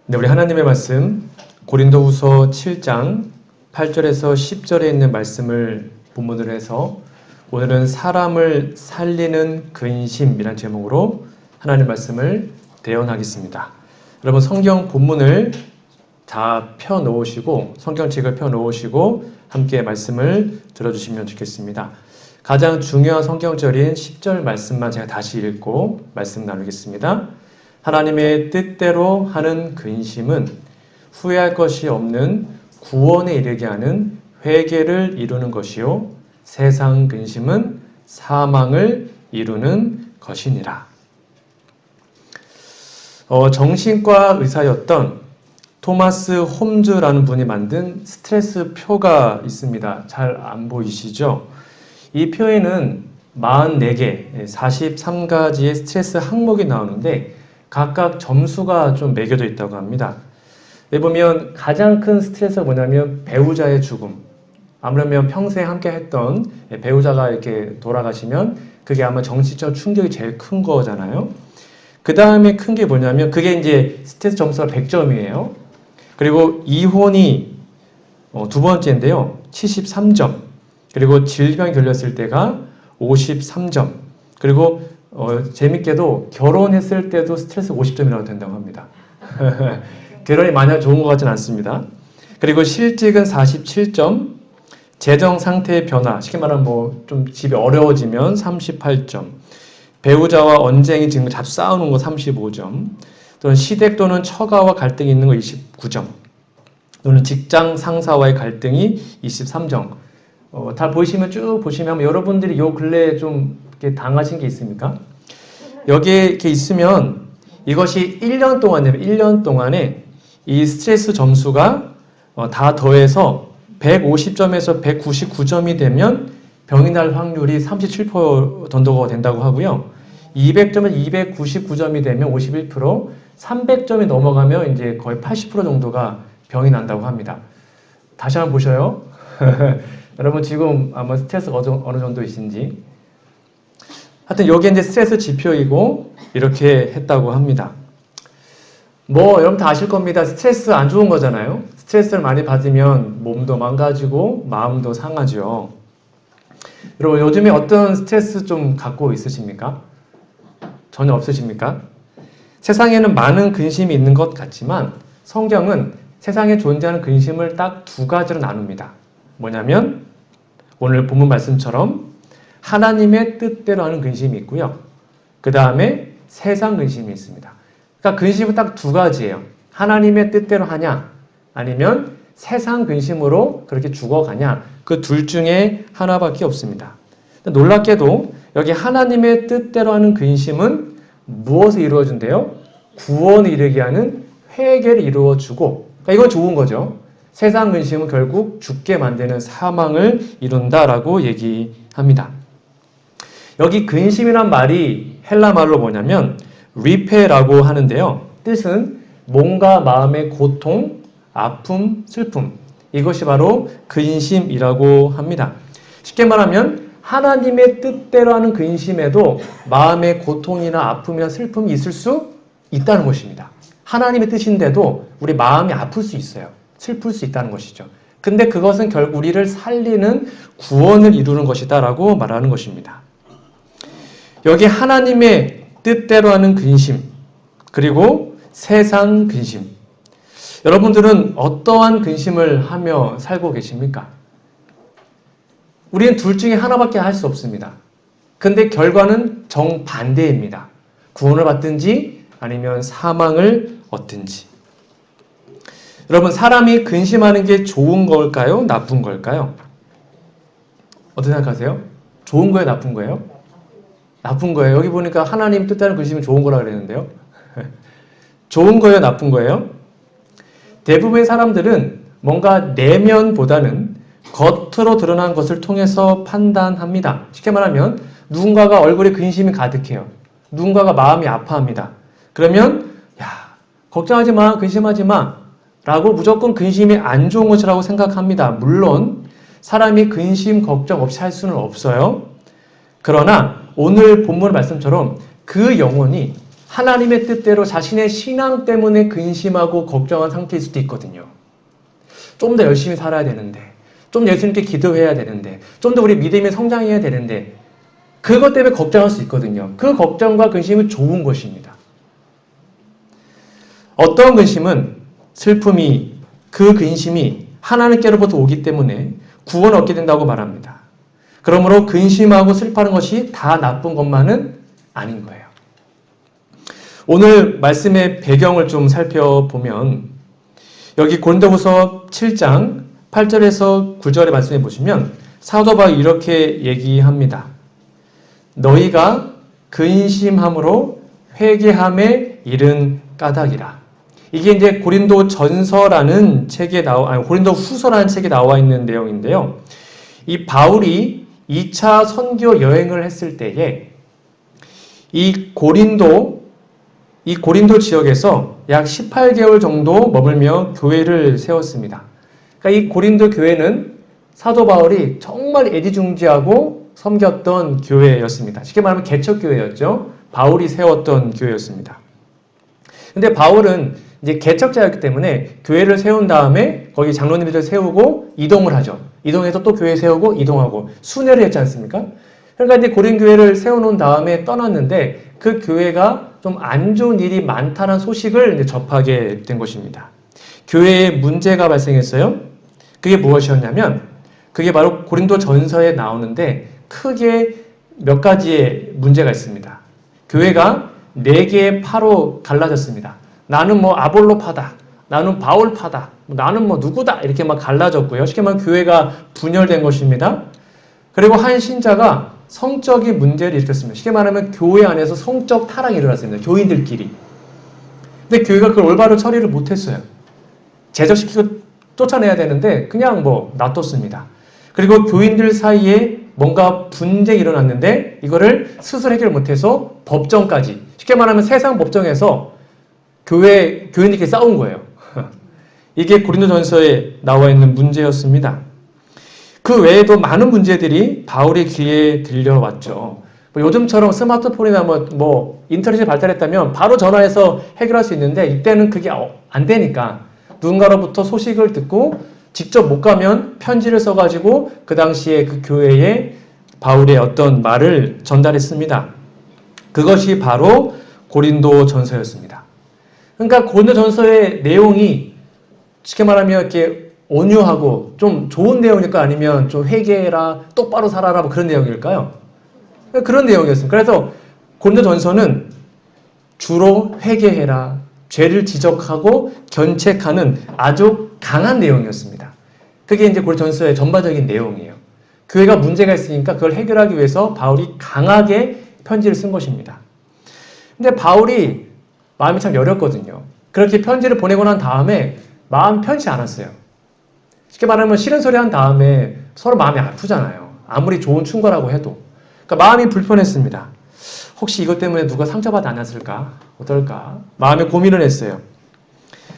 네, 우리 하나님의 말씀 고린도후서 7장 8절에서 10절에 있는 말씀을 본문으로 해서 오늘은 사람을 살리는 근심이라는 제목으로 하나님의 말씀을 대언하겠습니다. 여러분 성경 본문을 다 펴놓으시고 성경책을 펴놓으시고 함께 말씀을 들어주시면 좋겠습니다. 가장 중요한 성경절인 10절 말씀만 제가 다시 읽고 말씀 나누겠습니다. 하나님의 뜻대로 하는 근심은 후회할 것이 없는 구원에 이르게 하는 회개를 이루는 것이요 세상 근심은 사망을 이루는 것이니라. 정신과 의사였던 토마스 홈즈라는 분이 만든 스트레스 표가 있습니다. 잘 안 보이시죠? 이 표에는 44개, 43가지의 스트레스 항목이 나오는데 각각 점수가 좀 매겨져 있다고 합니다. 여기 보면 가장 큰 스트레스가 뭐냐면 배우자의 죽음. 아무래도 평생 함께 했던 배우자가 이렇게 돌아가시면 그게 아마 정신적 충격이 제일 큰 거잖아요. 그 다음에 큰 게 뭐냐면 그게 이제 스트레스 점수가 100점이에요. 그리고 이혼이 두 번째인데요. 73점. 그리고 질병이 걸렸을 때가 53점. 그리고 재밌게도 결혼했을 때도 스트레스 50점이라고 된다고 합니다. 결혼이 마냥 좋은 것 같지는 않습니다. 그리고 실직은 47점, 재정 상태의 변화, 쉽게 말하면 좀 집이 어려워지면 38점, 배우자와 언쟁이 지금 자주 싸우는 거 35점, 또는 시댁 또는 처가와 갈등이 있는 거 29점, 또는 직장 상사와의 갈등이 23점. 다 보시면 쭉 보시면 여러분들이 요 근래에 좀 이렇게 당하신 게 있습니까? 여기에 이렇게 있으면 이것이 1년 동안이면 1년 동안에 이 스트레스 점수가 다 더해서 150점에서 199점이 되면 병이 날 확률이 37% 정도가 된다고 하고요. 200점에서 299점이 되면 51%, 300점이 넘어가면 이제 거의 80% 정도가 병이 난다고 합니다. 다시 한번 보셔요. 여러분 지금 아마 스트레스가 어느 정도이신지. 하여튼 여기 이제 스트레스 지표이고 이렇게 했다고 합니다. 여러분 다 아실 겁니다. 스트레스 안 좋은 거잖아요. 스트레스를 많이 받으면 몸도 망가지고 마음도 상하죠. 여러분 요즘에 어떤 스트레스 좀 갖고 있으십니까? 전혀 없으십니까? 세상에는 많은 근심이 있는 것 같지만 성경은 세상에 존재하는 근심을 딱 두 가지로 나눕니다. 뭐냐면 오늘 본문 말씀처럼 하나님의 뜻대로 하는 근심이 있고요. 그 다음에 세상 근심이 있습니다. 그러니까 근심은 딱 두 가지예요. 하나님의 뜻대로 하냐 아니면 세상 근심으로 그렇게 죽어가냐 그 둘 중에 하나밖에 없습니다. 놀랍게도 여기 하나님의 뜻대로 하는 근심은 무엇을 이루어준대요? 구원을 이루게 하는 회개를 이루어주고 그러니까 이건 좋은 거죠. 세상 근심은 결국 죽게 만드는 사망을 이룬다라고 얘기합니다. 여기 근심이란 말이 헬라 말로 뭐냐면 리페라고 하는데요. 뜻은 몸과 마음의 고통, 아픔, 슬픔 이것이 바로 근심이라고 합니다. 쉽게 말하면 하나님의 뜻대로 하는 근심에도 마음의 고통이나 아픔이나 슬픔이 있을 수 있다는 것입니다. 하나님의 뜻인데도 우리 마음이 아플 수 있어요. 슬플 수 있다는 것이죠. 근데 그것은 결국 우리를 살리는 구원을 이루는 것이다 라고 말하는 것입니다. 여기 하나님의 뜻대로 하는 근심 그리고 세상 근심 여러분들은 어떠한 근심을 하며 살고 계십니까? 우리는 둘 중에 하나밖에 할 수 없습니다. 근데 결과는 정반대입니다. 구원을 받든지 아니면 사망을 얻든지. 여러분 사람이 근심하는 게 좋은 걸까요? 나쁜 걸까요? 어떻게 생각하세요? 좋은 거예요? 나쁜 거예요? 나쁜 거예요. 여기 보니까 하나님 뜻대로 근심은 좋은 거라 그랬는데요. 좋은 거예요? 나쁜 거예요? 대부분의 사람들은 뭔가 내면보다는 겉으로 드러난 것을 통해서 판단합니다. 쉽게 말하면 누군가가 얼굴에 근심이 가득해요. 누군가가 마음이 아파합니다. 그러면 걱정하지 마, 근심하지 마 라고 무조건 근심이 안 좋은 것이라고 생각합니다. 물론 사람이 근심, 걱정 없이 할 수는 없어요. 그러나 오늘 본문 말씀처럼 그 영혼이 하나님의 뜻대로 자신의 신앙 때문에 근심하고 걱정한 상태일 수도 있거든요. 좀 더 열심히 살아야 되는데, 좀 더 예수님께 기도해야 되는데, 좀 더 우리 믿음이 성장해야 되는데, 그것 때문에 걱정할 수 있거든요. 그 걱정과 근심은 좋은 것입니다. 어떤 근심은 슬픔이, 그 근심이 하나님께로부터 오기 때문에 구원을 얻게 된다고 말합니다. 그러므로 근심하고 슬퍼하는 것이 다 나쁜 것만은 아닌 거예요. 오늘 말씀의 배경을 좀 살펴보면 여기 고린도후서 7장 8절에서 9절의 말씀에 보시면 사도 바울이 이렇게 얘기합니다. 너희가 근심함으로 회개함에 이른 까닭이라. 이게 이제 고린도 전서라는 책에 고린도 후서라는 책에 나와 있는 내용인데요. 이 바울이 2차 선교 여행을 했을 때에 이 고린도 지역에서 약 18개월 정도 머물며 교회를 세웠습니다. 그러니까 이 고린도 교회는 사도 바울이 정말 애지중지하고 섬겼던 교회였습니다. 쉽게 말하면 개척교회였죠. 바울이 세웠던 교회였습니다. 근데 바울은 이제 개척자였기 때문에 교회를 세운 다음에 거기 장로님들 세우고 이동을 하죠. 이동해서 또 교회 세우고 이동하고 순회를 했지 않습니까? 그러니까 이제 고린 교회를 세워놓은 다음에 떠났는데 그 교회가 좀 안 좋은 일이 많다는 소식을 이제 접하게 된 것입니다. 교회에 문제가 발생했어요. 그게 무엇이었냐면 그게 바로 고린도 전서에 나오는데 크게 몇 가지의 문제가 있습니다. 교회가 4개의 파로 갈라졌습니다. 나는 뭐 아볼로파다. 나는 바울파다. 나는 뭐 누구다. 이렇게 막 갈라졌고요. 쉽게 말하면 교회가 분열된 것입니다. 그리고 한 신자가 성적인 문제를 일으켰습니다. 쉽게 말하면 교회 안에서 성적 타락이 일어났습니다. 교인들끼리. 근데 교회가 그걸 올바로 처리를 못했어요. 제적시키고 쫓아내야 되는데 그냥 뭐 놔뒀습니다. 그리고 교인들 사이에 뭔가 분쟁이 일어났는데 이거를 스스로 해결 못해서 법정까지. 쉽게 말하면 세상 법정에서 교인들끼리 싸운 거예요. 이게 고린도전서에 나와 있는 문제였습니다. 그 외에도 많은 문제들이 바울의 귀에 들려왔죠. 요즘처럼 스마트폰이나 뭐 인터넷이 발달했다면 바로 전화해서 해결할 수 있는데 이때는 그게 안 되니까 누군가로부터 소식을 듣고 직접 못 가면 편지를 써가지고 그 당시에 그 교회에 바울의 어떤 말을 전달했습니다. 그것이 바로 고린도전서였습니다. 그러니까 고린도전서의 내용이 쉽게 말하면 이렇게 온유하고 좀 좋은 내용일까 아니면 좀 회개해라, 똑바로 살아라 뭐 그런 내용일까요? 그런 내용이었습니다. 그래서 고린도전서는 주로 회개해라, 죄를 지적하고 견책하는 아주 강한 내용이었습니다. 그게 이제 고린도전서의 전반적인 내용이에요. 교회가 문제가 있으니까 그걸 해결하기 위해서 바울이 강하게 편지를 쓴 것입니다. 근데 바울이 마음이 참 여렸거든요. 그렇게 편지를 보내고 난 다음에 마음 편치 않았어요. 쉽게 말하면 싫은 소리 한 다음에 서로 마음이 아프잖아요. 아무리 좋은 충고라고 해도. 그러니까 마음이 불편했습니다. 혹시 이것 때문에 누가 상처받지 않았을까? 어떨까? 마음에 고민을 했어요.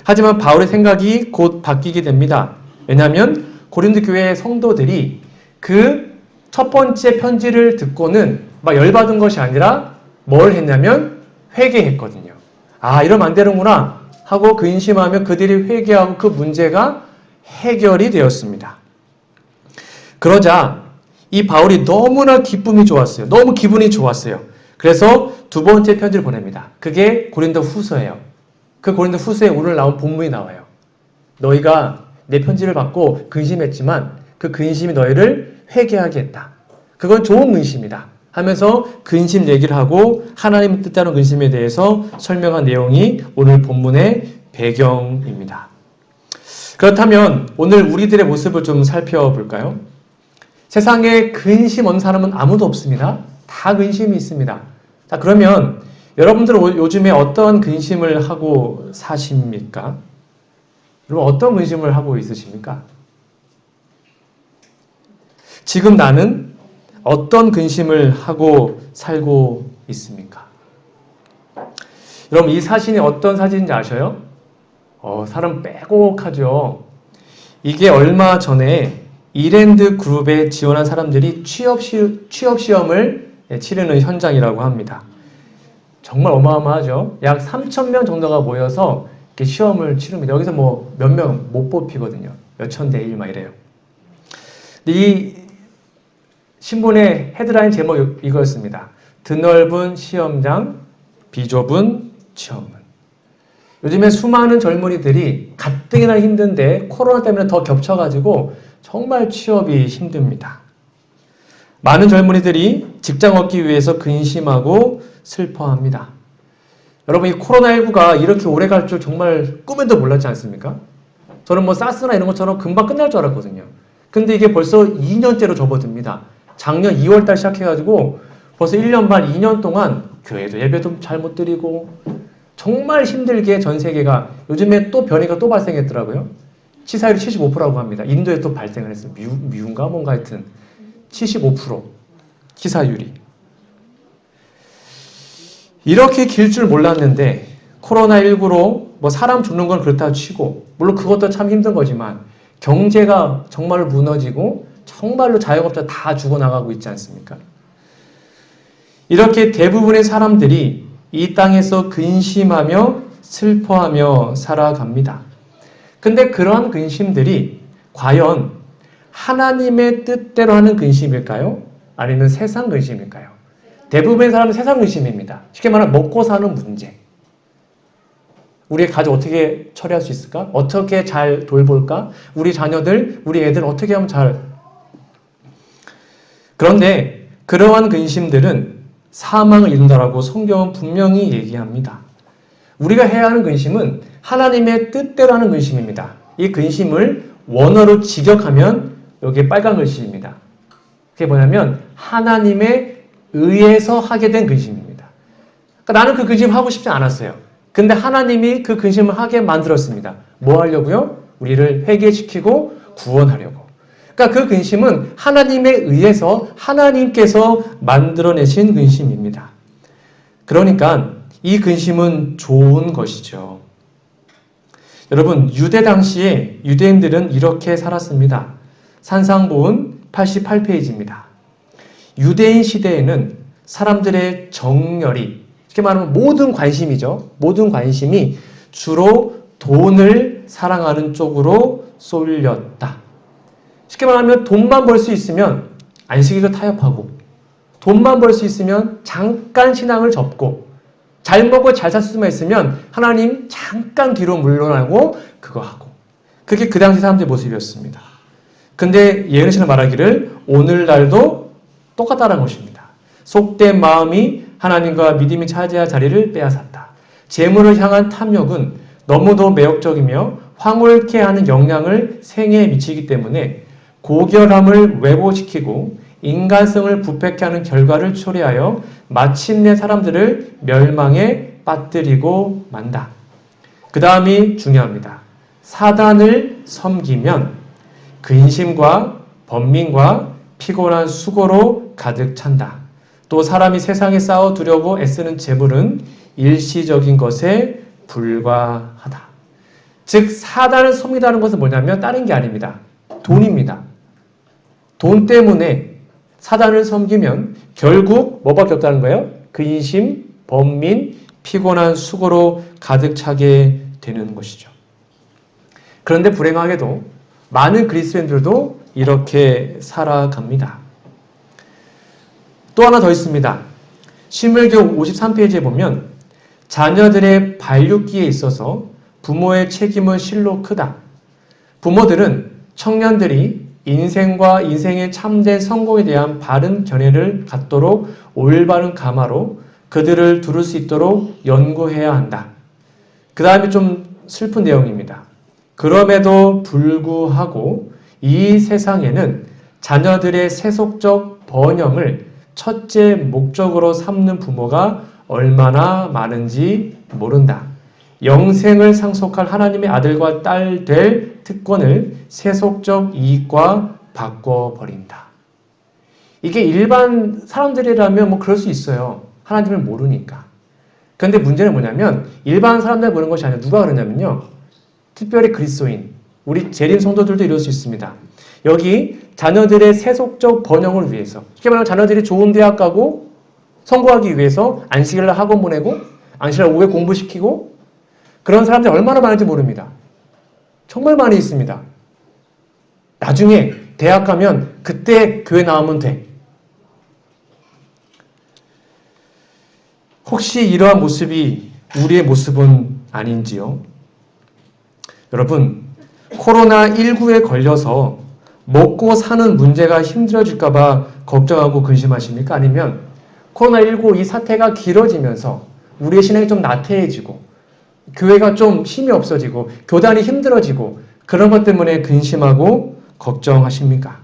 하지만 바울의 생각이 곧 바뀌게 됩니다. 왜냐하면 고린도 교회의 성도들이 그 첫 번째 편지를 듣고는 막 열받은 것이 아니라 뭘 했냐면 회개했거든요. 아, 이러면 안 되는구나 하고 근심하며 그들이 회개하고 그 문제가 해결이 되었습니다. 그러자 이 바울이 너무나 기쁨이 좋았어요. 너무 기분이 좋았어요. 그래서 두 번째 편지를 보냅니다. 그게 고린도 후서예요. 그 고린도 후서에 오늘 나온 본문이 나와요. 너희가 내 편지를 받고 근심했지만 그 근심이 너희를 회개하게 했다. 그건 좋은 근심이다. 하면서 근심 얘기를 하고 하나님의 뜻대로 근심에 대해서 설명한 내용이 오늘 본문의 배경입니다. 그렇다면 오늘 우리들의 모습을 좀 살펴볼까요? 세상에 근심 없는 사람은 아무도 없습니다. 다 근심이 있습니다. 자, 그러면 여러분들은 요즘에 어떤 근심을 하고 사십니까? 여러분 어떤 근심을 하고 있으십니까? 지금 나는 어떤 근심을 하고 살고 있습니까? 여러분 이 사진이 어떤 사진인지 아셔요? 사람 빼곡하죠. 이게 얼마 전에 이랜드 그룹에 지원한 사람들이 취업 시험을 치르는 현장이라고 합니다. 정말 어마어마하죠. 약 3,000명 정도가 모여서 이렇게 시험을 치릅니다. 여기서 뭐 몇 명 못 뽑히거든요. 몇천 대 1 막 이래요. 이 신문의 헤드라인 제목 이거였습니다. 드넓은 시험장, 비좁은 취업문. 요즘에 수많은 젊은이들이 가뜩이나 힘든데 코로나 때문에 더 겹쳐가지고 정말 취업이 힘듭니다. 많은 젊은이들이 직장 얻기 위해서 근심하고 슬퍼합니다. 여러분, 이 코로나19가 이렇게 오래 갈 줄 정말 꿈에도 몰랐지 않습니까? 저는 뭐 사스나 이런 것처럼 금방 끝날 줄 알았거든요. 근데 이게 벌써 2년째로 접어듭니다. 작년 2월달 시작해가지고 벌써 1년 반, 2년 동안 교회도 예배도 잘 못 드리고 정말 힘들게 전 세계가 요즘에 또 변이가 또 발생했더라고요. 치사율이 75%라고 합니다. 인도에 또 발생을 했어요. 미운가 뭔가 하여튼 75% 치사율이. 이렇게 길 줄 몰랐는데 코로나19로 뭐 사람 죽는 건 그렇다 치고 물론 그것도 참 힘든 거지만 경제가 정말로 무너지고 정말로 자영업자 다 죽어나가고 있지 않습니까? 이렇게 대부분의 사람들이 이 땅에서 근심하며 슬퍼하며 살아갑니다. 근데 그러한 근심들이 과연 하나님의 뜻대로 하는 근심일까요? 아니면 세상 근심일까요? 대부분의 사람은 세상 근심입니다. 쉽게 말하면 먹고 사는 문제. 우리의 가족 어떻게 처리할 수 있을까? 어떻게 잘 돌볼까? 우리 자녀들, 우리 애들 어떻게 하면 잘... 그런데 그러한 근심들은 사망을 이룬다라고 성경은 분명히 얘기합니다. 우리가 해야 하는 근심은 하나님의 뜻대로 하는 근심입니다. 이 근심을 원어로 직역하면 여기에 빨간 글씨입니다. 그게 뭐냐면 하나님에 의해서 하게 된 근심입니다. 그러니까 나는 그 근심 하고 싶지 않았어요. 근데 하나님이 그 근심을 하게 만들었습니다. 뭐 하려고요? 우리를 회개시키고 구원하려고. 그러니까 그 근심은 하나님에 의해서 하나님께서 만들어내신 근심입니다. 그러니까 이 근심은 좋은 것이죠. 여러분, 유대 당시에 유대인들은 이렇게 살았습니다. 산상보훈 88페이지입니다. 유대인 시대에는 사람들의 정열이, 쉽게 말하면 모든 관심이죠. 모든 관심이 주로 돈을 사랑하는 쪽으로 쏠렸다. 쉽게 말하면 돈만 벌 수 있으면 안식일도 타협하고 돈만 벌 수 있으면 잠깐 신앙을 접고 잘 먹고 잘 살 수만 있으면 하나님 잠깐 뒤로 물러나고 그거 하고 그게 그 당시 사람들의 모습이었습니다. 근데 예언시는 말하기를 오늘날도 똑같다는 것입니다. 속된 마음이 하나님과 믿음이 차지할 자리를 빼앗았다. 재물을 향한 탐욕은 너무도 매혹적이며 황홀케 하는 영향을 생애에 미치기 때문에 고결함을 왜곡시키고 인간성을 부패케 하는 결과를 초래하여 마침내 사람들을 멸망에 빠뜨리고 만다. 그 다음이 중요합니다. 사단을 섬기면 근심과 번민과 피곤한 수고로 가득 찬다. 또 사람이 세상에 쌓아 두려고 애쓰는 재물은 일시적인 것에 불과하다. 즉 사단을 섬기다는 것은 뭐냐면 다른 게 아닙니다. 돈입니다. 돈 때문에 사단을 섬기면 결국 뭐밖에 없다는 거예요? 근심, 번민, 피곤한 수고로 가득 차게 되는 것이죠. 그런데 불행하게도 많은 그리스도인들도 이렇게 살아갑니다. 또 하나 더 있습니다. 신물교 53페이지에 보면 자녀들의 발육기에 있어서 부모의 책임은 실로 크다. 부모들은 청년들이 인생과 인생의 참된 성공에 대한 바른 견해를 갖도록 올바른 감화로 그들을 두를 수 있도록 연구해야 한다. 그 다음에 좀 슬픈 내용입니다. 그럼에도 불구하고 이 세상에는 자녀들의 세속적 번영을 첫째 목적으로 삼는 부모가 얼마나 많은지 모른다. 영생을 상속할 하나님의 아들과 딸 될 특권을 세속적 이익과 바꿔버린다. 이게 일반 사람들이라면 뭐 그럴 수 있어요. 하나님을 모르니까. 그런데 문제는 뭐냐면 일반 사람들 보는 것이 아니라 누가 그러냐면요. 특별히 그리스도인, 우리 재림 성도들도 이럴 수 있습니다. 여기 자녀들의 세속적 번영을 위해서 쉽게 말하면 자녀들이 좋은 대학 가고 성공하기 위해서 안식일날 학원 보내고 안식일날 오후에 공부시키고 그런 사람들이 얼마나 많은지 모릅니다. 정말 많이 있습니다. 나중에 대학 가면 그때 교회 나오면 돼. 혹시 이러한 모습이 우리의 모습은 아닌지요? 여러분, 코로나19에 걸려서 먹고 사는 문제가 힘들어질까 봐 걱정하고 근심하십니까? 아니면 코로나19 이 사태가 길어지면서 우리의 신앙이 좀 나태해지고 교회가 좀 힘이 없어지고 교단이 힘들어지고 그런 것 때문에 근심하고 걱정하십니까?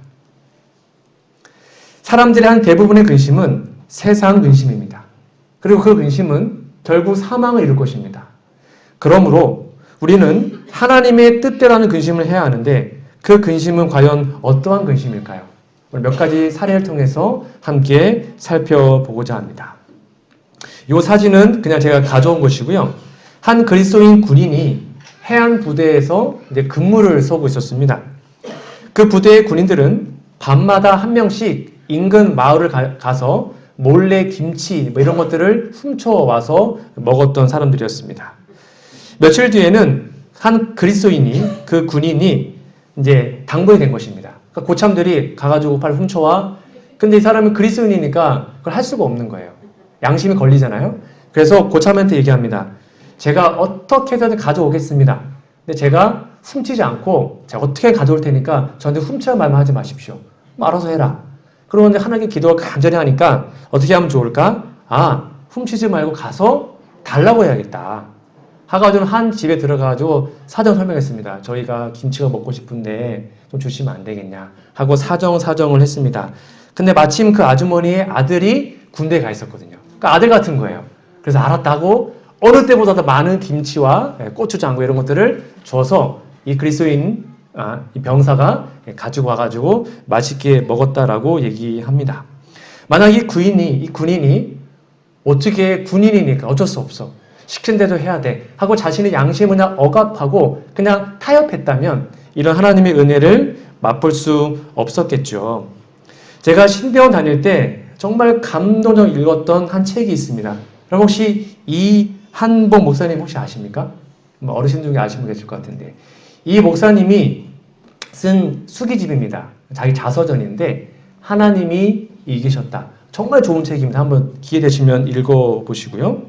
사람들의 한 대부분의 근심은 세상 근심입니다. 그리고 그 근심은 결국 사망을 이룰 것입니다. 그러므로 우리는 하나님의 뜻대로라는 근심을 해야 하는데 그 근심은 과연 어떠한 근심일까요? 오늘 몇 가지 사례를 통해서 함께 살펴보고자 합니다. 이 사진은 그냥 제가 가져온 것이고요. 한 그리스도인 군인이 해안 부대에서 이제 근무를 서고 있었습니다. 그 부대의 군인들은 밤마다 한 명씩 인근 마을을 가서 몰래 김치 이런 것들을 훔쳐와서 먹었던 사람들이었습니다. 며칠 뒤에는 한 그리스도인이 그 군인이 이제 당번이 된 것입니다. 그러니까 고참들이 가가지고 빨리 훔쳐와. 근데 이 사람은 그리스도인이니까 그걸 할 수가 없는 거예요. 양심이 걸리잖아요. 그래서 고참한테 얘기합니다. 제가 어떻게 해서든 가져오겠습니다. 근데 제가 훔치지 않고 제가 어떻게 가져올 테니까 저한테 훔치는 말만 하지 마십시오. 알아서 해라. 그러는데 하나님께 기도가 간절히 하니까 어떻게 하면 좋을까? 훔치지 말고 가서 달라고 해야겠다. 하가지고 한 집에 들어가가지고 사정 설명했습니다. 저희가 김치가 먹고 싶은데 좀 주시면 안 되겠냐 하고 사정을 했습니다. 근데 마침 그 아주머니의 아들이 군대에 가 있었거든요. 그러니까 아들 같은 거예요. 그래서 알았다고 어느 때보다 더 많은 김치와 고추장구 이런 것들을 줘서 이 그리스도인 이 병사가 가지고 와가지고 맛있게 먹었다라고 얘기합니다. 만약 이 군인이 어떻게 군인이니까 어쩔 수 없어. 시킨 대로 해야 돼. 하고 자신의 양심을 그냥 억압하고 그냥 타협했다면 이런 하나님의 은혜를 맛볼 수 없었겠죠. 제가 신대원 다닐 때 정말 감동적 읽었던 한 책이 있습니다. 그럼 혹시 이한복 목사님 혹시 아십니까? 어르신 중에 아시는 분 계실 것 같은데. 이 목사님이 쓴 수기집입니다. 자기 자서전인데 하나님이 이기셨다. 정말 좋은 책입니다. 한번 기회 되시면 읽어보시고요.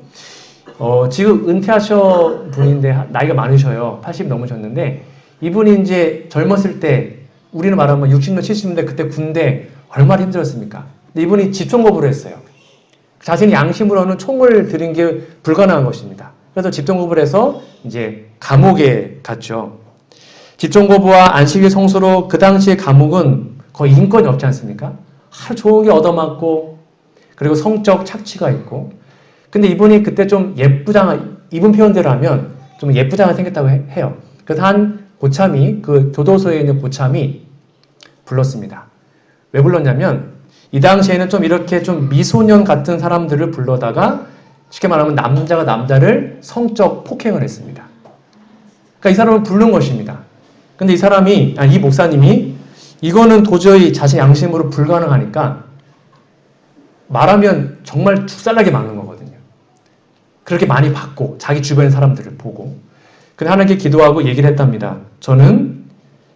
지금 은퇴하신 분인데 나이가 많으셔요. 80 넘으셨는데 이분이 이제 젊었을 때 우리는 말하면 60년 70년대 그때 군대 얼마나 힘들었습니까? 근데 이분이 집총거부를 했어요. 자신이 양심으로는 총을 들인 게 불가능한 것입니다. 그래서 집총거부를 해서 이제 감옥에 갔죠. 집총거부와 안식일 성수로 그 당시의 감옥은 거의 인권이 없지 않습니까? 하루 좋은 게 얻어맞고 그리고 성적 착취가 있고 근데 이분이 그때 좀 이분 표현대로 하면 좀 예쁘장하 생겼다고 해요. 그래서 한 고참이 그 교도소에 있는 고참이 불렀습니다. 왜 불렀냐면 이 당시에는 좀 이렇게 좀 미소년 같은 사람들을 불러다가 쉽게 말하면 남자가 남자를 성적 폭행을 했습니다. 그러니까 이 사람을 부른 것입니다. 근데 이 목사님이 이거는 도저히 자신 양심으로 불가능하니까 말하면 정말 죽살나게 막는 거거든요. 그렇게 많이 받고 자기 주변의 사람들을 보고 근데 하나님께 기도하고 얘기를 했답니다. 저는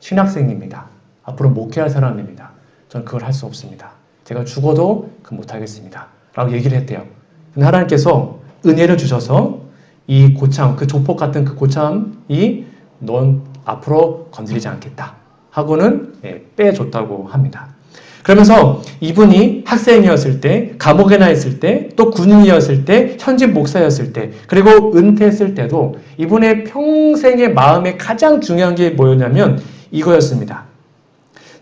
신학생입니다. 앞으로 목회할 사람입니다. 저는 그걸 할 수 없습니다. 제가 죽어도 그 못하겠습니다. 라고 얘기를 했대요. 근데 하나님께서 은혜를 주셔서 이 고참, 그 조폭 같은 그 고참이 넌 앞으로 건드리지 않겠다 하고는 빼줬다고 합니다. 그러면서 이분이 학생이었을 때, 감옥에 나 있을 때, 또 군인이었을 때, 현직 목사였을 때, 그리고 은퇴했을 때도 이분의 평생의 마음에 가장 중요한 게 뭐였냐면 이거였습니다.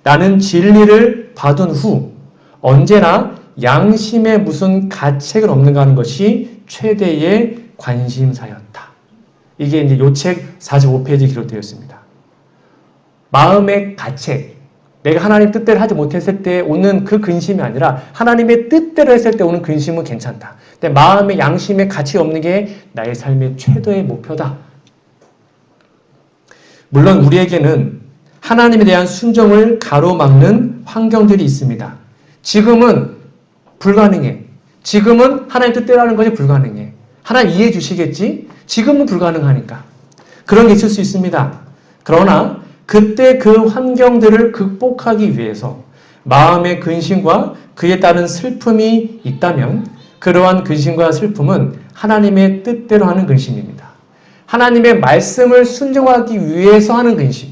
나는 진리를 받은 후 언제나 양심에 무슨 가책은 없는가 하는 것이 최대의 관심사였다. 이게 이제 요 책 45페이지 기록되어 있습니다. 마음의 가책. 내가 하나님 뜻대로 하지 못했을 때 오는 그 근심이 아니라 하나님의 뜻대로 했을 때 오는 근심은 괜찮다. 근데 마음의 양심에 가치 없는 게 나의 삶의 최대의 목표다. 물론 우리에게는 하나님에 대한 순종을 가로막는 환경들이 있습니다. 지금은 불가능해. 지금은 하나님 뜻대로 하는 것이 불가능해. 하나님 이해해 주시겠지? 지금은 불가능하니까. 그런 게 있을 수 있습니다. 그러나 그때 그 환경들을 극복하기 위해서 마음의 근심과 그에 따른 슬픔이 있다면 그러한 근심과 슬픔은 하나님의 뜻대로 하는 근심입니다. 하나님의 말씀을 순종하기 위해서 하는 근심.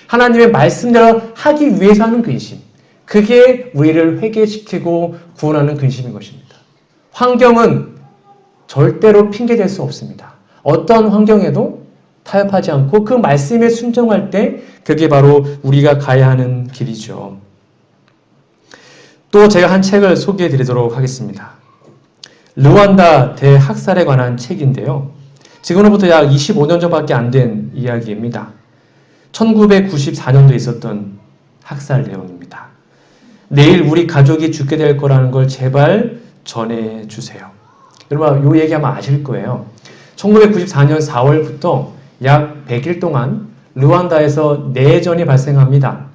하나님의 말씀대로 하기 위해서 하는 근심. 그게 우리를 회개시키고 구원하는 근심인 것입니다. 환경은 절대로 핑계댈 수 없습니다. 어떤 환경에도 타협하지 않고 그 말씀에 순종할 때 그게 바로 우리가 가야 하는 길이죠. 또 제가 한 책을 소개해 드리도록 하겠습니다. 르완다 대학살에 관한 책인데요. 지금으로부터 약 25년 전밖에 안 된 이야기입니다. 1994년도에 있었던 학살 내용입니다. 내일 우리 가족이 죽게 될 거라는 걸 제발 전해주세요. 여러분 이 얘기 아마 아실 거예요. 1994년 4월부터 약 100일 동안 르완다에서 내전이 발생합니다.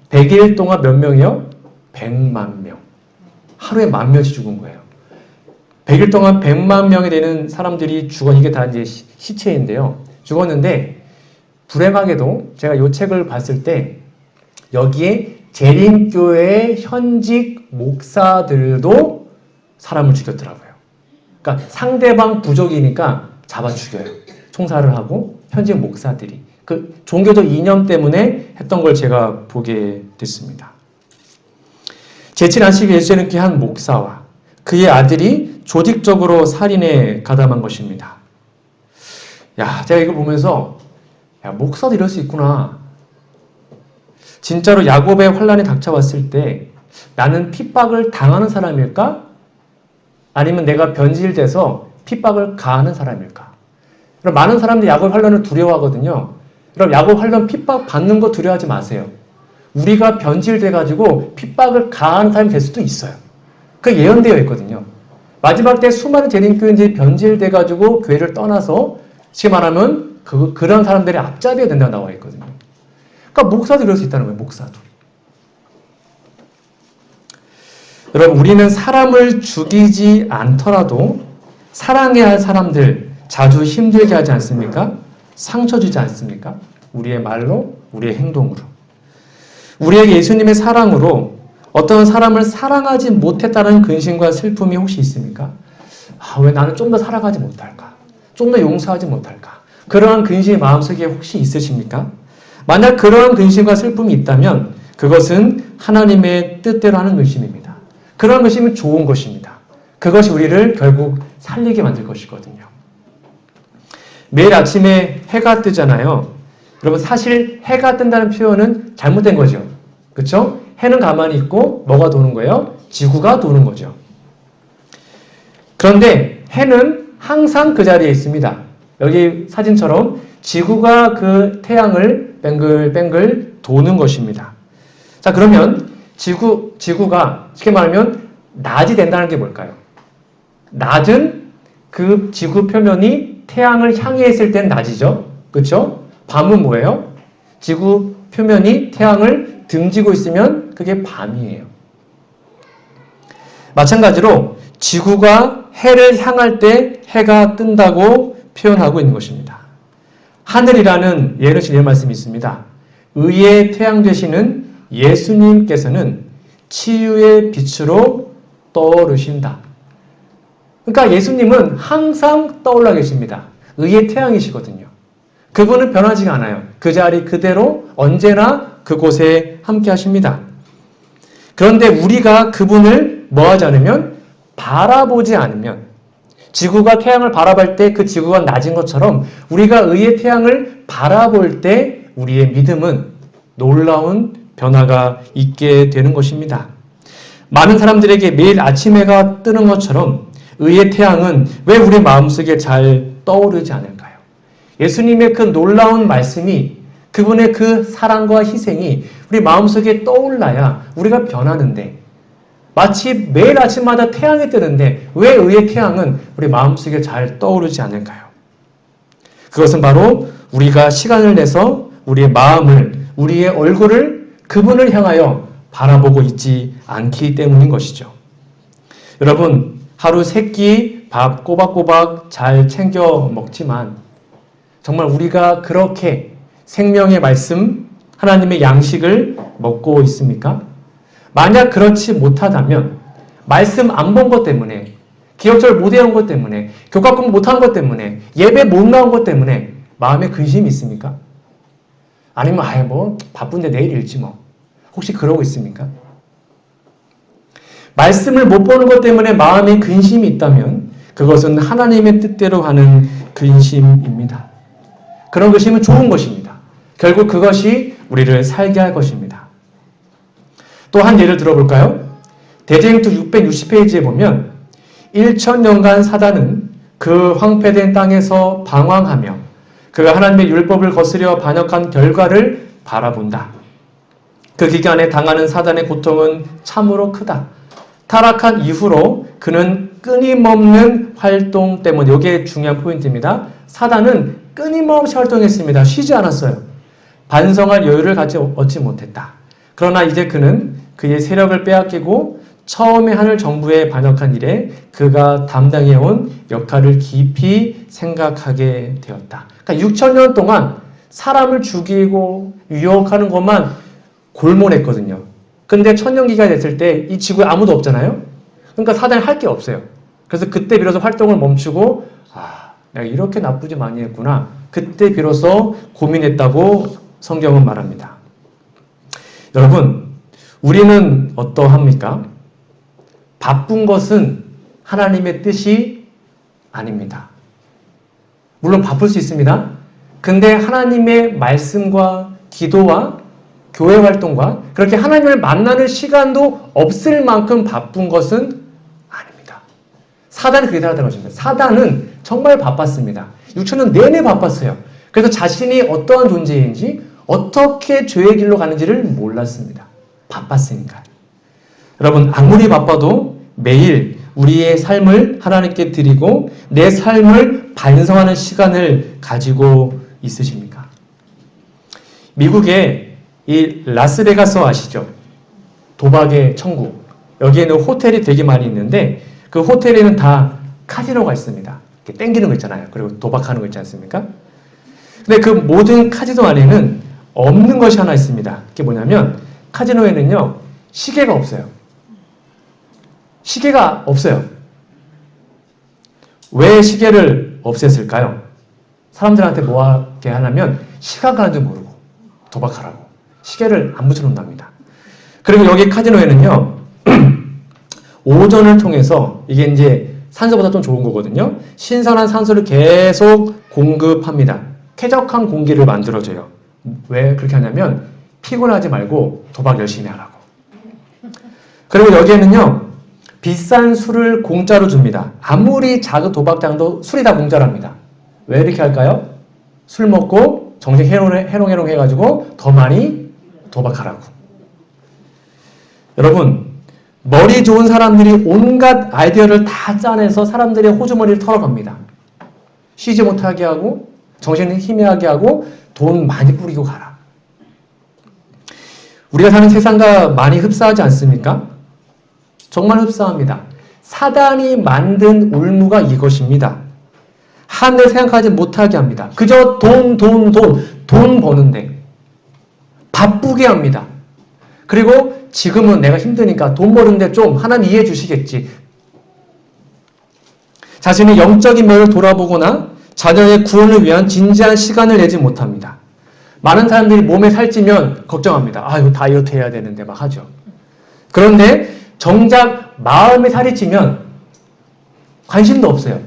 100일 동안 몇 명이요? 100만 명. 하루에 10,000명씩 죽은 거예요. 100일 동안 100만 명이 되는 사람들이 이게 다 이제 시체인데요. 죽었는데, 불행하게도 제가 이 책을 봤을 때, 여기에 재림교회의 현직 목사들도 사람을 죽였더라고요. 그러니까 상대방 부족이니까 잡아 죽여요. 총살을 하고, 현직 목사들이. 그 종교적 이념 때문에 했던 걸 제가 보게 됐습니다. 제7안식 예수님께 한 목사와 그의 아들이 조직적으로 살인에 가담한 것입니다. 제가 이걸 보면서 목사도 이럴 수 있구나. 진짜로 야곱의 환란이 닥쳐왔을 때 나는 핍박을 당하는 사람일까? 아니면 내가 변질돼서 핍박을 가하는 사람일까? 그럼 많은 사람들이 야곱 환란을 두려워하거든요. 그럼 야곱 환란 핍박 받는 거 두려워하지 마세요. 우리가 변질돼가지고 핍박을 가하는 사람이 될 수도 있어요. 그게 예언되어 있거든요. 마지막 때 수많은 재림교인들이 변질돼가지고 교회를 떠나서 지금 말하면 그런 사람들이 앞잡이가 된다고 나와 있거든요. 그러니까 목사도 이럴 수 있다는 거예요. 목사도. 여러분 우리는 사람을 죽이지 않더라도 사랑해야 할 사람들 자주 힘들게 하지 않습니까? 상처 주지 않습니까? 우리의 말로, 우리의 행동으로. 우리에게 예수님의 사랑으로 어떤 사람을 사랑하지 못했다는 근심과 슬픔이 혹시 있습니까? 왜 나는 좀 더 사랑하지 못할까? 좀 더 용서하지 못할까? 그러한 근심이 마음속에 혹시 있으십니까? 만약 그러한 근심과 슬픔이 있다면 그것은 하나님의 뜻대로 하는 근심입니다. 그러한 근심은 좋은 것입니다. 그것이 우리를 결국 살리게 만들 것이거든요. 매일 아침에 해가 뜨잖아요. 여러분 사실 해가 뜬다는 표현은 잘못된 거죠. 그렇죠? 해는 가만히 있고 뭐가 도는 거예요? 지구가 도는 거죠. 그런데 해는 항상 그 자리에 있습니다. 여기 사진처럼 지구가 그 태양을 뱅글뱅글 도는 것입니다. 자, 그러면 지구가 쉽게 말하면 낮이 된다는 게 뭘까요? 낮은 그 지구 표면이 태양을 향해 있을 땐 낮이죠. 그렇죠? 밤은 뭐예요? 지구 표면이 태양을 등지고 있으면 그게 밤이에요. 마찬가지로 지구가 해를 향할 때 해가 뜬다고 표현하고 있는 것입니다. 하늘이라는 예언의 말씀이 있습니다. 의의 태양 되시는 예수님께서는 치유의 빛으로 떠오르신다. 그러니까 예수님은 항상 떠올라 계십니다. 의의 태양이시거든요. 그분은 변하지가 않아요. 그 자리 그대로 언제나 그곳에 함께 하십니다. 그런데 우리가 그분을 뭐하지 않으면 바라보지 않으면 지구가 태양을 바라볼 때 그 지구가 낮은 것처럼 우리가 의의 태양을 바라볼 때 우리의 믿음은 놀라운 변화가 있게 되는 것입니다. 많은 사람들에게 매일 아침 해가 뜨는 것처럼 의의 태양은 왜 우리 마음속에 잘 떠오르지 않을까요? 예수님의 그 놀라운 말씀이 그분의 그 사랑과 희생이 우리 마음속에 떠올라야 우리가 변하는데 마치 매일 아침마다 태양이 뜨는데 왜 의의 태양은 우리 마음속에 잘 떠오르지 않을까요? 그것은 바로 우리가 시간을 내서 우리의 마음을, 우리의 얼굴을 그분을 향하여 바라보고 있지 않기 때문인 것이죠. 여러분, 하루 3끼 밥 꼬박꼬박 잘 챙겨 먹지만 정말 우리가 그렇게 생명의 말씀, 하나님의 양식을 먹고 있습니까? 만약 그렇지 못하다면 말씀 안 본 것 때문에, 기억절 못 외운 것 때문에, 교과 공부 못한 것 때문에, 예배 못 나온 것 때문에 마음에 근심이 있습니까? 아니면 아예 뭐 바쁜데 내일 읽지 뭐. 혹시 그러고 있습니까? 말씀을 못 보는 것 때문에 마음에 근심이 있다면 그것은 하나님의 뜻대로 하는 근심입니다. 그런 근심은 좋은 것입니다. 결국 그것이 우리를 살게 할 것입니다. 또 한 예를 들어볼까요? 대제행투 660페이지에 보면 1000년간 사단은 그 황폐된 땅에서 방황하며 그가 하나님의 율법을 거스려 반역한 결과를 바라본다. 그 기간에 당하는 사단의 고통은 참으로 크다. 타락한 이후로 그는 끊임없는 활동 때문에, 이게 중요한 포인트입니다. 사단은 끊임없이 활동했습니다. 쉬지 않았어요. 반성할 여유를 얻지 못했다. 그러나 이제 그는 그의 세력을 빼앗기고 처음에 하늘 정부에 반역한 일에 그가 담당해온 역할을 깊이 생각하게 되었다. 그러니까 6000년 동안 사람을 죽이고 유혹하는 것만 골몰했거든요. 근데 천년기가 됐을 때 이 지구에 아무도 없잖아요. 그러니까 사단이 할 게 없어요. 그래서 그때 비로소 활동을 멈추고 내가 이렇게 나쁘지 많이 했구나. 그때 비로소 고민했다고 성경은 말합니다. 여러분, 우리는 어떠합니까? 바쁜 것은 하나님의 뜻이 아닙니다. 물론 바쁠 수 있습니다. 근데 하나님의 말씀과 기도와 교회 활동과 그렇게 하나님을 만나는 시간도 없을 만큼 바쁜 것은 아닙니다. 사단이 그렇게 살았다는 것입니다. 사단은 정말 바빴습니다. 6000년 내내 바빴어요. 그래서 자신이 어떠한 존재인지 어떻게 죄의 길로 가는지를 몰랐습니다. 바빴으니까. 여러분, 아무리 바빠도 매일 우리의 삶을 하나님께 드리고 내 삶을 반성하는 시간을 가지고 있으십니까? 미국의 이 라스베가스 아시죠? 도박의 천국. 여기에는 호텔이 되게 많이 있는데 그 호텔에는 다 카지노가 있습니다. 이렇게 땡기는 거 있잖아요. 그리고 도박하는 거 있지 않습니까? 근데 그 모든 카지노 안에는 없는 것이 하나 있습니다. 그게 뭐냐면 카지노에는요, 시계가 없어요. 시계가 없어요. 왜 시계를 없앴을까요? 사람들한테 뭐 하게 하냐면 시간 가는 줄 모르고 도박하라고. 시계를 안 붙여놓는답니다. 그리고 여기 카지노에는요, 오전을 통해서 이게 이제 산소보다 좀 좋은 거거든요. 신선한 산소를 계속 공급합니다. 쾌적한 공기를 만들어줘요. 왜 그렇게 하냐면 피곤하지 말고 도박 열심히 하라고. 그리고 여기에는요, 비싼 술을 공짜로 줍니다. 아무리 작은 도박장도 술이 다 공짜랍니다. 왜 이렇게 할까요? 술 먹고 정신 해롱해롱 해가지고 더 많이 도박하라고. 여러분, 머리 좋은 사람들이 온갖 아이디어를 다 짜내서 사람들의 호주머니를 털어갑니다. 쉬지 못하게 하고 정신을 희미하게 하고 돈 많이 뿌리고 가라. 우리가 사는 세상과 많이 흡사하지 않습니까? 정말 흡사합니다. 사단이 만든 울무가 이것입니다. 하늘 생각하지 못하게 합니다. 그저 돈 버는데 바쁘게 합니다. 그리고 지금은 내가 힘드니까 돈 버는데 좀 하나님 이해해 주시겠지. 자신의 영적인 면을 돌아보거나 자녀의 구원을 위한 진지한 시간을 내지 못합니다. 많은 사람들이 몸에 살찌면 걱정합니다. 이거 다이어트 해야 되는데 막 하죠. 그런데 정작 마음에 살이 찌면 관심도 없어요.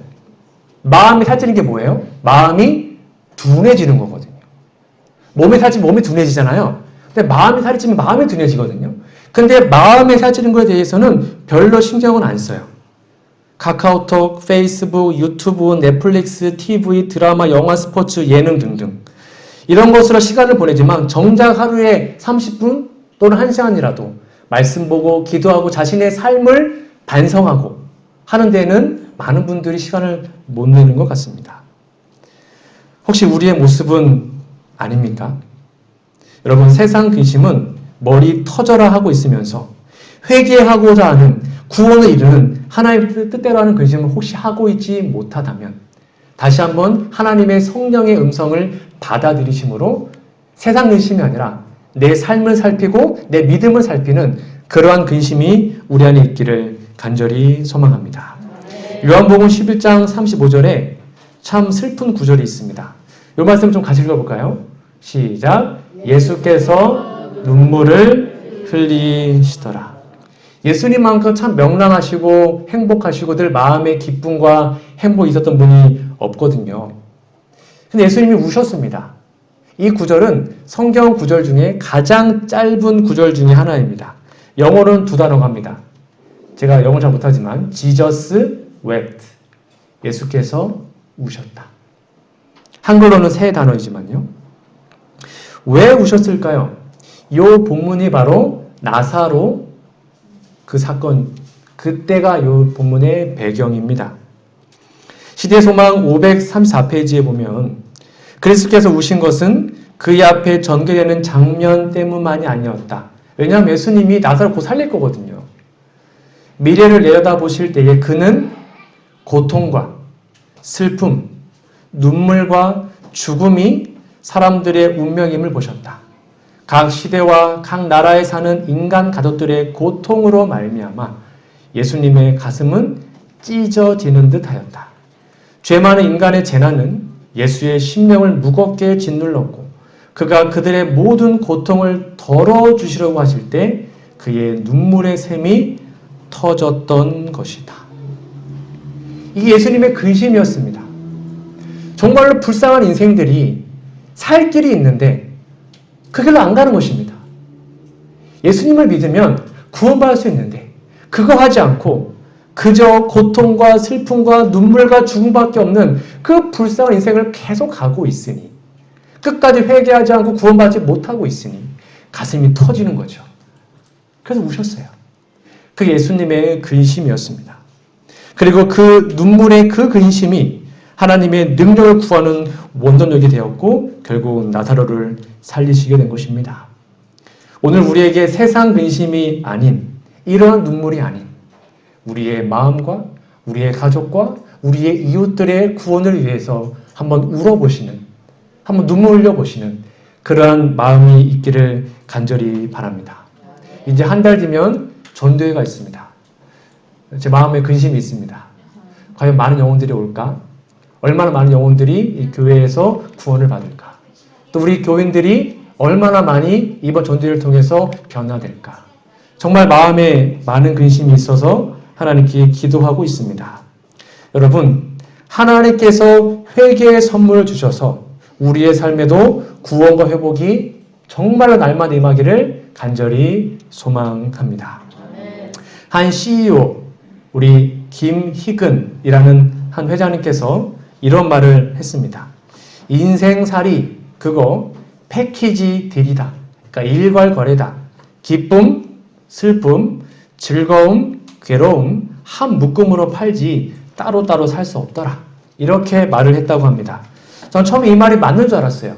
마음이 살찌는 게 뭐예요? 마음이 둔해지는 거거든요. 몸에 살찌면 몸이 둔해지잖아요. 근데 마음이 살이 찌면 마음이 둔해지거든요. 근데 마음에 살찌는 거에 대해서는 별로 신경은 안 써요. 카카오톡, 페이스북, 유튜브, 넷플릭스, TV, 드라마, 영화, 스포츠, 예능 등등 이런 것으로 시간을 보내지만 정작 하루에 30분 또는 1시간이라도 말씀 보고 기도하고 자신의 삶을 반성하고 하는 데는 많은 분들이 시간을 못 내는 것 같습니다. 혹시 우리의 모습은 아닙니까? 여러분, 세상 근심은 머리 터져라 하고 있으면서 회개하고자 하는 구원을 이루는 하나님의 뜻대로 하는 근심을 혹시 하고 있지 못하다면 다시 한번 하나님의 성령의 음성을 받아들이심으로 세상 근심이 아니라 내 삶을 살피고 내 믿음을 살피는 그러한 근심이 우리 안에 있기를 간절히 소망합니다. 요한복음 11장 35절에 참 슬픈 구절이 있습니다. 이 말씀 좀 같이 읽어볼까요? 시작. 예수께서 눈물을 흘리시더라. 예수님만큼 참 명랑하시고 행복하시고 늘 마음의 기쁨과 행복이 있었던 분이 없거든요. 근데 예수님이 우셨습니다. 이 구절은 성경 구절 중에 가장 짧은 구절 중에 하나입니다. 영어로는 두 단어가 합니다. 제가 영어 잘 못하지만 Jesus wept. 예수께서 우셨다. 한글로는 세 단어이지만요. 왜 우셨을까요? 이 본문이 바로 나사로 그 사건, 그때가 이 본문의 배경입니다. 시대소망 534페이지에 보면 그리스도께서 우신 것은 그의 앞에 전개되는 장면 때문만이 아니었다. 왜냐하면 예수님이 나사로 곧 살릴 거거든요. 미래를 내려다보실 때에 그는 고통과 슬픔, 눈물과 죽음이 사람들의 운명임을 보셨다. 각 시대와 각 나라에 사는 인간 가족들의 고통으로 말미암아 예수님의 가슴은 찢어지는 듯하였다. 죄 많은 인간의 재난은 예수의 심령을 무겁게 짓눌렀고 그가 그들의 모든 고통을 덜어주시려고 하실 때 그의 눈물의 샘이 터졌던 것이다. 이게 예수님의 근심이었습니다. 정말로 불쌍한 인생들이 살 길이 있는데 그 길로 안 가는 것입니다. 예수님을 믿으면 구원받을 수 있는데 그거 하지 않고 그저 고통과 슬픔과 눈물과 죽음밖에 없는 그 불쌍한 인생을 계속 가고 있으니 끝까지 회개하지 않고 구원받지 못하고 있으니 가슴이 터지는 거죠. 그래서 우셨어요. 그게 예수님의 근심이었습니다. 그리고 그 눈물의 그 근심이 하나님의 능력을 구하는 원동력이 되었고 결국 나사로를 살리시게 된 것입니다. 오늘 우리에게 세상 근심이 아닌 이러한 눈물이 아닌 우리의 마음과 우리의 가족과 우리의 이웃들의 구원을 위해서 한번 울어보시는, 한번 눈물 흘려보시는 그러한 마음이 있기를 간절히 바랍니다. 이제 한 달 뒤면 전도회가 있습니다. 제 마음에 근심이 있습니다. 과연 많은 영혼들이 올까? 얼마나 많은 영혼들이 이 교회에서 구원을 받을까? 또 우리 교인들이 얼마나 많이 이번 전도회를 통해서 변화될까? 정말 마음에 많은 근심이 있어서 하나님께 기도하고 있습니다. 여러분, 하나님께서 회개의 선물을 주셔서 우리의 삶에도 구원과 회복이 정말로 날마다 임하기를 간절히 소망합니다. 한 CEO, 우리 김희근이라는 한 회장님께서 이런 말을 했습니다. 인생살이 그거 패키지 딜이다. 그러니까 일괄거래다. 기쁨, 슬픔, 즐거움, 괴로움 한 묶음으로 팔지 따로따로 살 수 없더라. 이렇게 말을 했다고 합니다. 전 처음에 이 말이 맞는 줄 알았어요.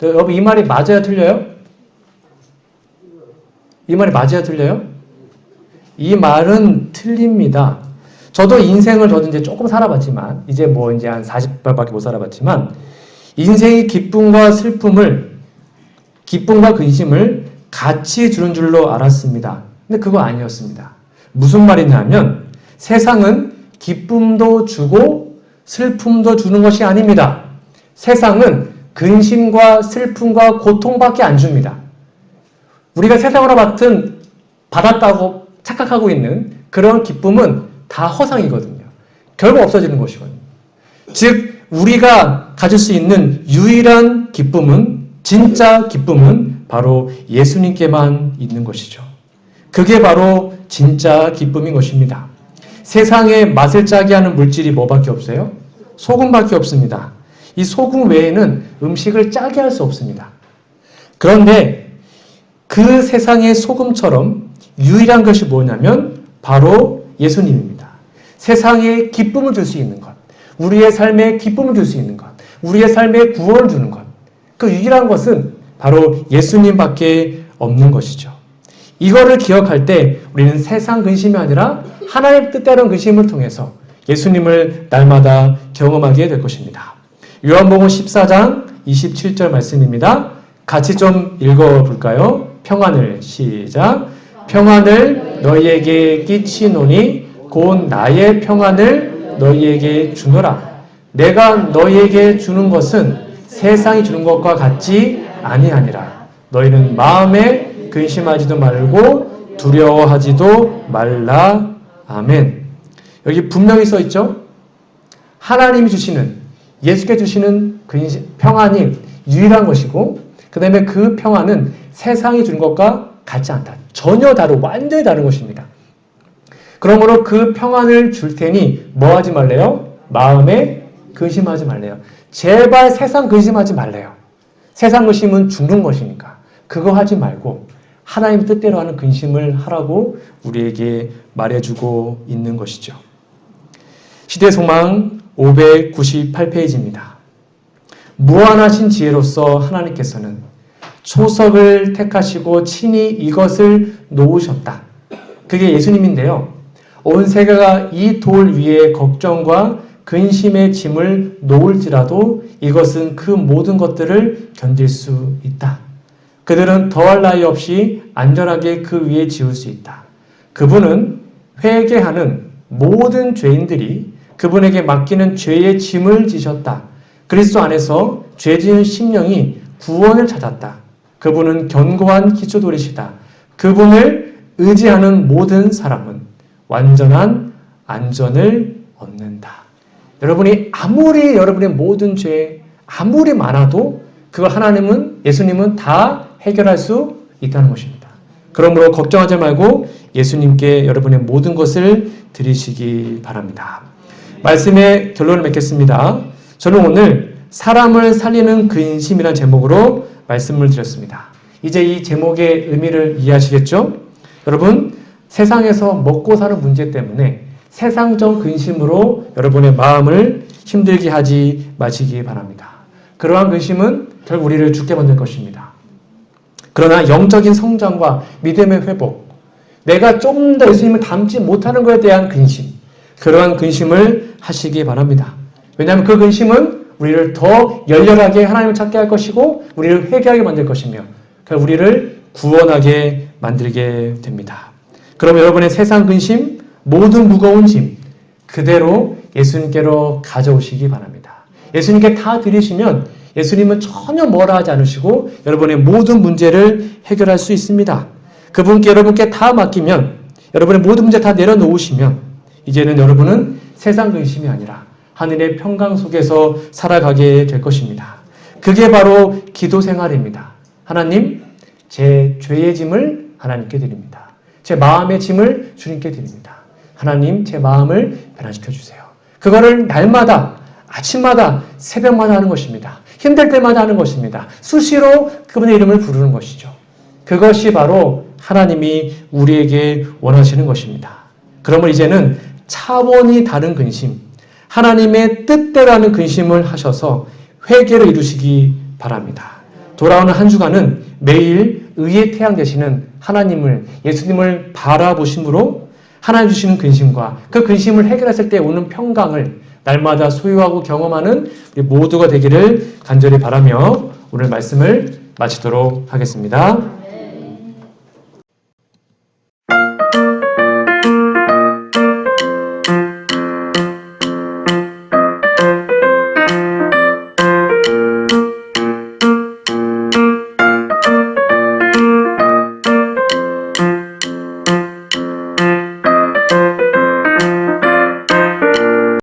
여러분 이 말이 맞아요? 틀려요? 이 말이 맞아요? 틀려요? 이 말은 틀립니다. 저도 인생을 이제 조금 살아봤지만 이제 한 40발밖에 못 살아봤지만 인생의 기쁨과 슬픔을 기쁨과 근심을 같이 주는 줄로 알았습니다. 근데 그거 아니었습니다. 무슨 말이냐면 세상은 기쁨도 주고 슬픔도 주는 것이 아닙니다. 세상은 근심과 슬픔과 고통밖에 안 줍니다. 우리가 세상으로 받았다고 착각하고 있는 그런 기쁨은 다 허상이거든요. 결국 없어지는 것이거든요. 즉 우리가 가질 수 있는 유일한 기쁨은 진짜 기쁨은 바로 예수님께만 있는 것이죠. 그게 바로 진짜 기쁨인 것입니다. 세상에 맛을 짜게 하는 물질이 뭐밖에 없어요? 소금밖에 없습니다. 이 소금 외에는 음식을 짜게 할 수 없습니다. 그런데 그 세상의 소금처럼 유일한 것이 뭐냐면 바로 예수님입니다. 세상에 기쁨을 줄 수 있는 것, 우리의 삶에 기쁨을 줄 수 있는 것, 우리의 삶에 구원을 주는 것, 그 유일한 것은 바로 예수님밖에 없는 것이죠. 이거를 기억할 때 우리는 세상 근심이 아니라 하나님 뜻대로 근심을 통해서 예수님을 날마다 경험하게 될 것입니다. 요한복음 14장 27절 말씀입니다. 같이 좀 읽어볼까요? 평안을 시작. 평안을 너희에게 끼치노니 곧 나의 평안을 너희에게 주노라. 내가 너희에게 주는 것은 세상이 주는 것과 같지 아니하니라. 너희는 마음에 근심하지도 말고 두려워하지도 말라. 아멘. 여기 분명히 써 있죠? 하나님이 주시는, 예수께 주시는 평안이 유일한 것이고, 그 다음에 그 평안은 세상이 주는 것과 같지 않다. 전혀 다르고 완전히 다른 것입니다. 그러므로 그 평안을 줄 테니 뭐 하지 말래요? 마음에 근심하지 말래요. 제발 세상 근심하지 말래요. 세상 근심은 죽는 것이니까. 그거 하지 말고 하나님 뜻대로 하는 근심을 하라고 우리에게 말해주고 있는 것이죠. 시대소망 598페이지입니다. 무한하신 지혜로서 하나님께서는 초석을 택하시고 친히 이것을 놓으셨다. 그게 예수님인데요. 온 세계가 이 돌 위에 걱정과 근심의 짐을 놓을지라도 이것은 그 모든 것들을 견딜 수 있다. 그들은 더할 나위 없이 안전하게 그 위에 지을 수 있다. 그분은 회개하는 모든 죄인들이 그분에게 맡기는 죄의 짐을 지셨다. 그리스도 안에서 죄지은 심령이 구원을 찾았다. 그분은 견고한 기초돌이시다. 그분을 의지하는 모든 사람은 완전한 안전을 얻는다. 여러분이 아무리 여러분의 모든 죄 아무리 많아도 그걸 예수님은 다 해결할 수 있다는 것입니다. 그러므로 걱정하지 말고 예수님께 여러분의 모든 것을 드리시기 바랍니다. 말씀의 결론을 맺겠습니다. 저는 오늘 사람을 살리는 근심이라는 제목으로 말씀을 드렸습니다. 이제 이 제목의 의미를 이해하시겠죠? 여러분, 세상에서 먹고 사는 문제 때문에 세상적 근심으로 여러분의 마음을 힘들게 하지 마시기 바랍니다. 그러한 근심은 결국 우리를 죽게 만들 것입니다. 그러나 영적인 성장과 믿음의 회복, 내가 좀 더 예수님을 닮지 못하는 것에 대한 근심, 그러한 근심을 하시기 바랍니다. 왜냐하면 그 근심은 우리를 더 열렬하게 하나님을 찾게 할 것이고 우리를 회개하게 만들 것이며 우리를 구원하게 만들게 됩니다. 그럼 여러분의 세상 근심, 모든 무거운 짐 그대로 예수님께로 가져오시기 바랍니다. 예수님께 다 드리시면 예수님은 전혀 뭐라 하지 않으시고 여러분의 모든 문제를 해결할 수 있습니다. 그분께 여러분께 다 맡기면 여러분의 모든 문제 다 내려놓으시면 이제는 여러분은 세상 근심이 아니라 하늘의 평강 속에서 살아가게 될 것입니다. 그게 바로 기도 생활입니다. 하나님, 제 죄의 짐을 하나님께 드립니다. 제 마음의 짐을 주님께 드립니다. 하나님, 제 마음을 변화시켜 주세요. 그거를 날마다, 아침마다, 새벽마다 하는 것입니다. 힘들 때마다 하는 것입니다. 수시로 그분의 이름을 부르는 것이죠. 그것이 바로 하나님이 우리에게 원하시는 것입니다. 그러면 이제는 차원이 다른 근심, 하나님의 뜻대로 하는 근심을 하셔서 회개를 이루시기 바랍니다. 돌아오는 한 주간은 매일 의의 태양 되시는 하나님을, 예수님을 바라보심으로 하나님 주시는 근심과 그 근심을 해결했을 때 오는 평강을 날마다 소유하고 경험하는 우리 모두가 되기를 간절히 바라며 오늘 말씀을 마치도록 하겠습니다.